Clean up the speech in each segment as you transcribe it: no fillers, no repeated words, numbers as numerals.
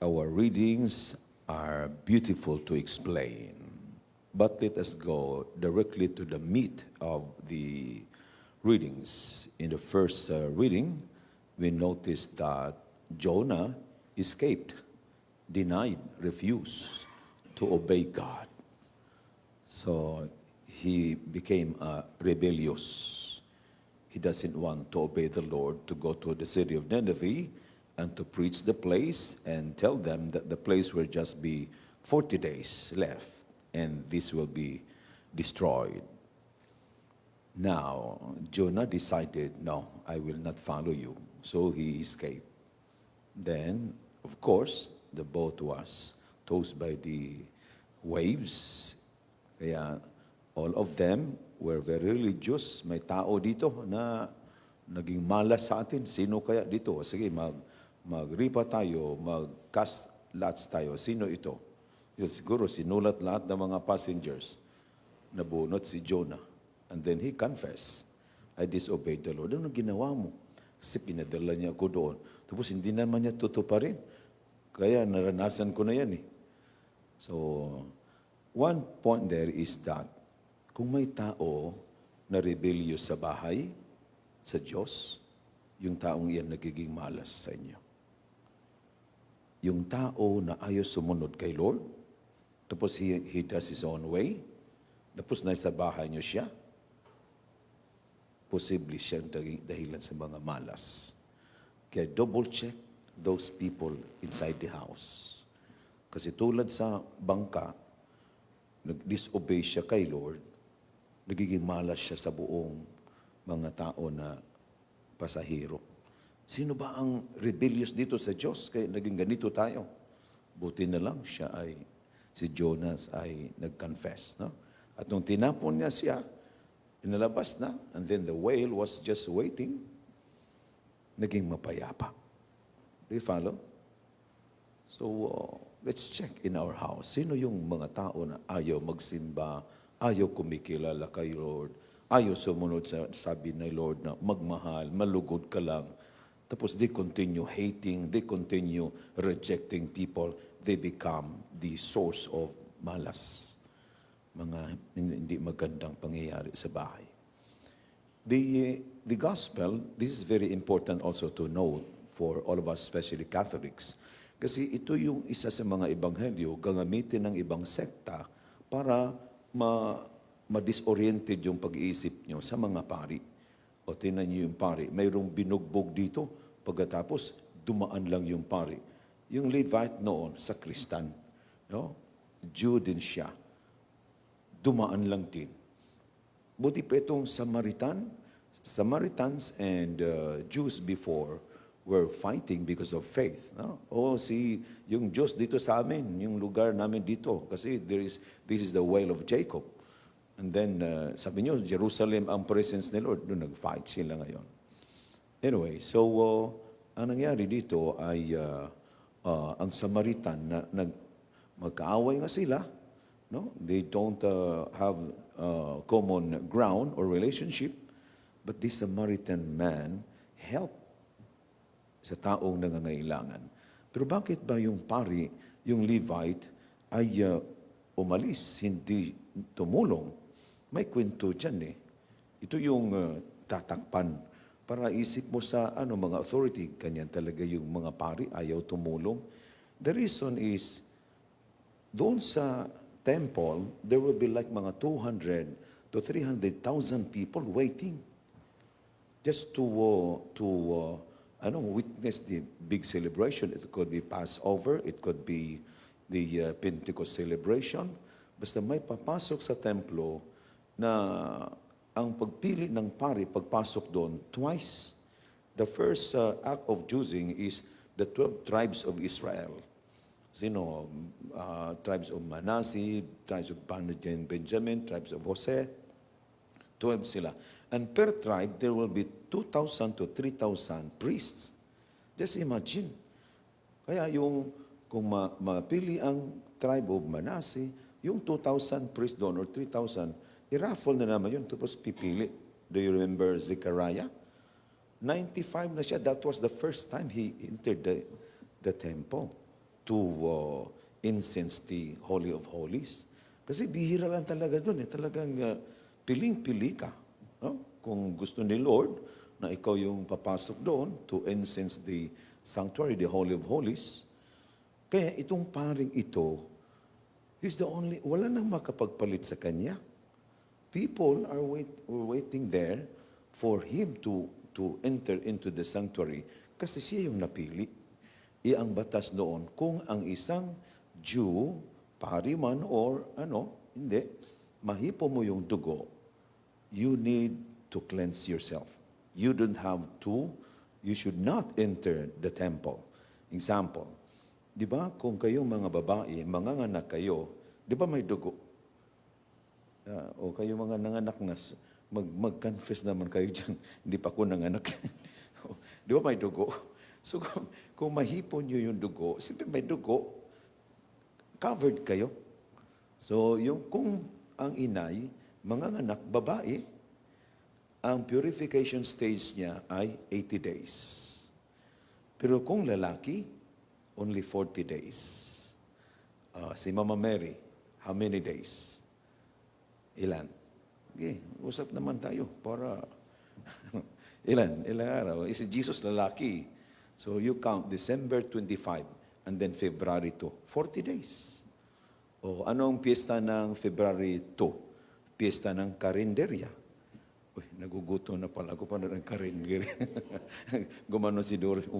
Our readings are beautiful to explain, but let us go directly to the meat of the readings. In the first reading, we noticed that Jonah escaped, denied, refused to obey God. So he became rebellious. He doesn't want to obey the Lord, to go to the city of Nineveh and to preach the place and tell them that the place will just be 40 days left and this will be destroyed. Now, Jonah decided, no, I will not follow you. So he escaped. Then, of course, the boat was tossed by the waves. Kaya all of them were very religious. May tao dito na naging malas sa atin. Sino kaya dito? Sige, magripa tayo, mag-cast lots tayo. Sino ito? Yun, siguro sinulat lahat ng mga passengers. Nabunot si Jonah. And then he confessed, I disobeyed the Lord. Ano ginawa mo? Kasi pinadala niya ako doon. Tapos hindi naman niya tutuparin. Kaya naranasan ko na yan eh. So, one point there is that kung may tao na rebellious sa bahay, sa Diyos, yung taong iyan nagiging malas sa inyo. Yung tao na ayaw sumunod kay Lord, tapos he does his own way, tapos nasa bahay niyo siya, posible siyang dahilan sa mga malas. Kaya double check those people inside the house. Kasi tulad sa bangka, nag-disobey siya kay Lord, nagiging malas siya sa buong mga tao na pasahero. Sino ba ang rebellious dito sa Diyos? Kaya naging ganito tayo. Buti na lang si Jonas ay nag-confess. No? At nung tinapon niya siya, inalabas na, and then the whale was just waiting, naging mapayapa. Do you follow? So, let's check in our house. Sino yung mga tao na ayaw magsimba, ayaw kumikilala kay Lord, ayaw sumunod sa sabi ng Lord na magmahal, malugod ka lang. Tapos they continue hating, they continue rejecting people, they become the source of malas. Mga hindi magandang pangyayari sa bahay. The gospel, this is very important also to note for all of us, especially Catholics. Kasi ito yung isa sa mga ebanghelyo, gagamitin ng ibang sekta para ma-disoriented yung pag-iisip nyo sa mga pari. O tinan nyo yung pari, mayroong binugbog dito, pagkatapos dumaan lang yung pari. Yung Levite noon, sa Kristan, no? Jew din siya. Dumaan lang din. Buti pa itong Samaritans and Jews before were fighting because of faith. No? Yung Diyos dito sa amin, yung lugar namin dito, kasi this is the well of Jacob. And then, sabi nyo, Jerusalem ang presence ni Lord. Doon nag-fight sila ngayon. Anyway, so, ang nangyari dito ay ang Samaritan na magkaaway nga sila. No? They don't have common ground or relationship. But this Samaritan man helped sa taong nangangailangan. Pero bakit ba yung pari, yung Levite, ay umalis, hindi tumulong? May kwento dyan eh. Ito yung tatakpan para isip mo sa mga authority. Kanyan talaga yung mga pari, ayaw tumulong. The reason is, doon sa temple, there will be like mga 200 to 300,000 people waiting just to witness the big celebration. It could be Passover, it could be the Pentecost celebration. Basta may papasok sa templo na ang pagpili ng pari, pagpasok doon, twice. The first act of choosing is the 12 tribes of Israel. Sino? Tribes of Manasseh, tribes of Benjamin, tribes of Jose. 12 sila. And per tribe, there will be 2,000 to 3,000 priests. Just imagine. Kaya kung mapili ang tribe of Manasseh, yung 2,000 priests doon or 3,000, i-raffle na naman yun, tapos pipili. Do you remember Zechariah? 95 na siya. That was the first time he entered the temple. to incense the Holy of Holies. Kasi bihira lang talaga doon. Talagang piling-pili ka. No? Kung gusto ni Lord na ikaw yung papasok doon to incense the sanctuary, the Holy of Holies. Kaya itong paring ito, he's the only, wala nang makapagpalit sa kanya. People are waiting there for him to enter into the sanctuary kasi siya yung napili. Ang batas noon, kung ang isang Jew, pari man or hindi, mahipo mo yung dugo, you need to cleanse yourself. You don't have to, you should not enter the temple. Example, di ba kung kayo mga babae, manganganak kayo, di ba may dugo? O kayo mga nanganak na, mag-confess naman kayo dyan, hindi pa ako nanganak. Di ba may dugo? So kung mahipon nyo yung dugo, siyempre may dugo, covered kayo. So kung ang inay, manganganak, babae, ang purification stage niya ay 80 days. Pero kung lalaki, only 40 days. Si Mama Mary, how many days? Ilan? Okay, usap naman tayo para ilang araw. Si Jesus lalaki. So you count December 25 and then February 2. 40 days. O anong piyesta ng February 2? Piyesta ng Karinderya. Uy, naguguto na pala ako pa na ng Karinderya. Gumano si Doris.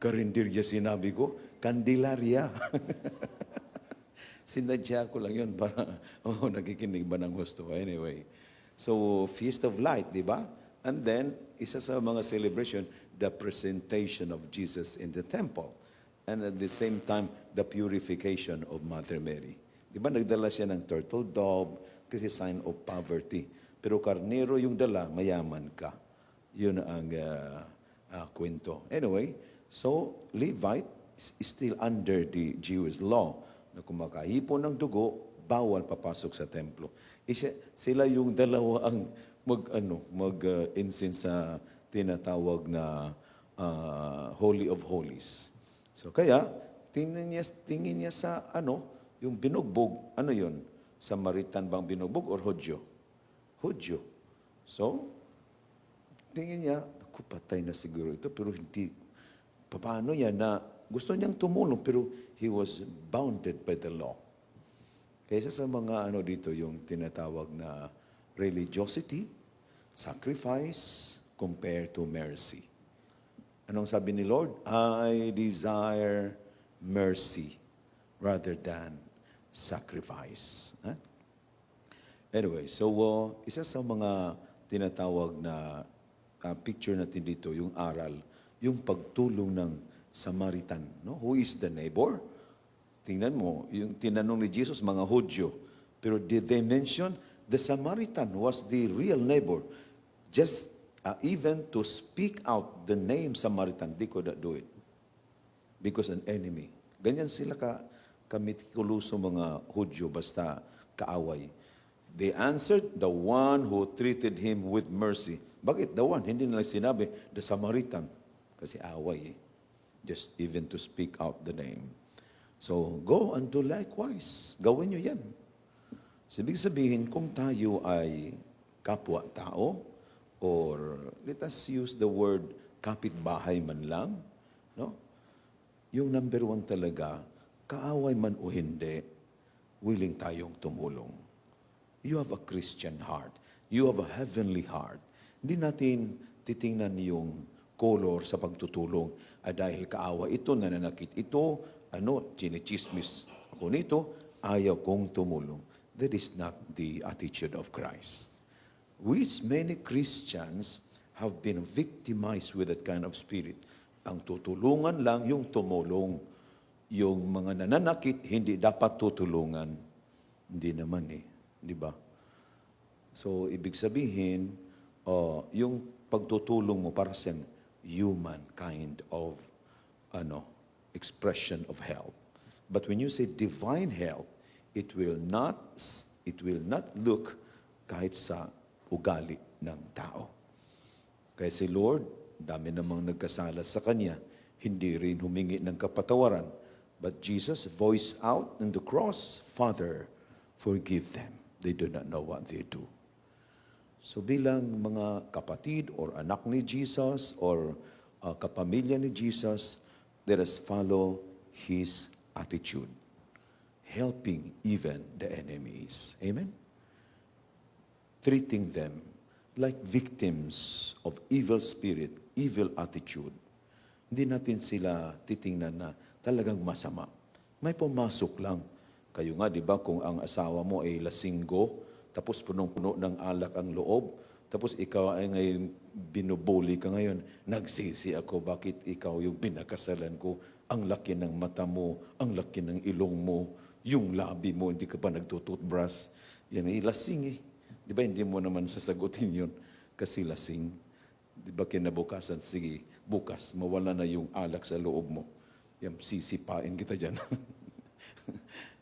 Karinderya sinabi ko. Candelaria. Sinadya ko lang yun para, nakikinig ba ng gusto? Anyway, so Feast of Light, di ba? And then, isa sa mga celebration, the presentation of Jesus in the temple. And at the same time, the purification of Mother Mary. Di ba nagdala siya ng turtle dove kasi sign of poverty. Pero karnero yung dala, mayaman ka. Yun ang kwento. Anyway, so Levite is still under the Jewish law na kung makahipon ng dugo, bawal papasok sa templo. Sila yung dalawa ang mag-incense sa tinatawag na Holy of Holies. So kaya, tingin niya sa yung binugbog, yun? Samaritan bang binugbog or Hudyo? Hudyo. So, tingin niya, patay na siguro ito, pero hindi, paano yan na gusto niyang tumulong, pero he was bounded by the law. Kaya sa mga dito, yung tinatawag na religiosity, sacrifice, compared to mercy. Anong sabi ni Lord? I desire mercy rather than sacrifice. Anyway, so isa sa mga tinatawag na picture natin dito, yung aral, yung pagtulong ng Samaritan. No? Who is the neighbor? Tingnan mo, yung tinanong ni Jesus, mga Hudyo. Pero did they mention the Samaritan was the real neighbor? Just even to speak out the name Samaritan, they could not do it. Because an enemy. Ganyan sila kamitikuloso mga Hudyo, basta kaaway. They answered, the one who treated him with mercy. Bakit? The one, hindi nila sinabi, the Samaritan. Kasi away Just even to speak out the name. So, go and do likewise. Gawin nyo yan. So, ibig sabihin, kung tayo ay kapwa-tao, or let us use the word kapitbahay man lang, no? Yung number one talaga, kaaway man o hindi, willing tayong tumulong. You have a Christian heart. You have a heavenly heart. Hindi natin titingnan yung color sa pagtutulong. Dahil kaawa ito, nananakit ito, chinichismis ako nito, ayaw kong tumulong. That is not the attitude of Christ. Which many Christians have been victimized with that kind of spirit. Ang tutulungan lang yung tumulong. Yung mga nananakit, hindi dapat tutulungan. Hindi naman di ba? So, ibig sabihin, yung pagtutulong mo para siyang human kind of expression of help. But when you say divine help, it will not look kahit sa ugali ng tao. Kaya si Lord, dami namang nagkasala sa Kanya, hindi rin humingi ng kapatawaran. But Jesus voiced out on the cross, Father, forgive them. They do not know what they do. So bilang mga kapatid or anak ni Jesus or kapamilya ni Jesus, let us follow His attitude, helping even the enemies. Amen? Treating them like victims of evil spirit, evil attitude. Hindi natin sila titingnan na talagang masama. May pumasok lang. Kayo nga, di ba, kung ang asawa mo ay lasinggo, tapos punong-puno ng alak ang loob, tapos ikaw ay ngayon binubuli ka ngayon, nagsisi ako, bakit ikaw yung pinakasalan ko? Ang laki ng mata mo, ang laki ng ilong mo, yung labi mo, hindi ka pa nagtututbrush. Yan ay lasing eh. Di ba, hindi mo naman sasagutin yun kasi lasing. Di ba, kinabukasan, sige, bukas, mawala na yung alak sa loob mo. Yan, sisipain kita dyan.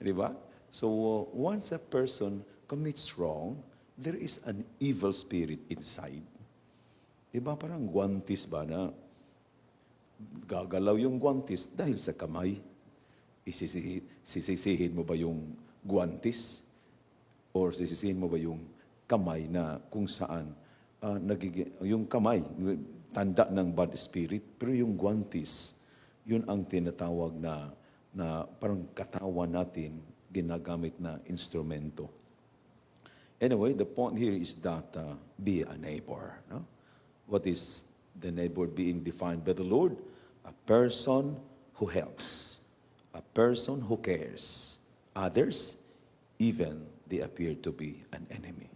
Di ba? So, once a person commits wrong, there is an evil spirit inside. Di ba, parang guwantis ba na gagalaw yung guwantis dahil sa kamay? Sisisihin mo ba yung guwantis? Or sisisihin mo ba yung kamay na kung saan yung kamay, tanda ng bad spirit, pero yung guwantis, yun ang tinatawag na parang katawan natin ginagamit na instrumento. Anyway, the point here is that be a neighbor. No? What is the neighbor being defined by the Lord? A person who helps, a person who cares. Others, even they appear to be an enemy.